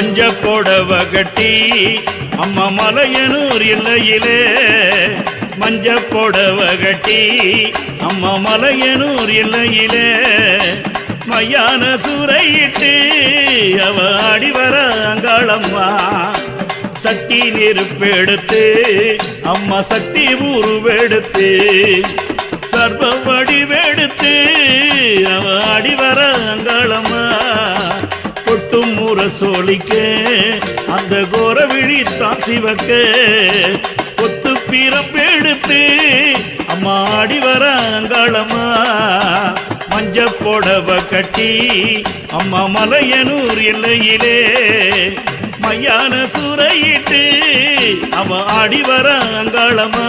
மஞ்ச புடவ கட்டி அம்மா மலையனூர் எல்லையிலே மஞ்ச புடவ கட்டி அம்மா மலையனூர் எல்லையிலே மையான சூறையிட்டு அவ ஆடி வர அங்காளம்மா சக்தி நெருப்பெடுத்து அம்மா சக்தி உருவெடுத்து சர்வ வடிவெடுத்து அவ ஆடி வர அங்காளம்மா கொட்டும் முரசோலிக்க அந்த கோர விழித்தான் சிவக்க கொத்து பிறப்பெடுத்து அம்மா ஆடி வர அங்காளம்மா மஞ்ச புடவ கட்டி அம்மா மலையனூர் எல்லையிலே மையான சூறையிட்டு அவ ஆடி வர அங்காளம்மா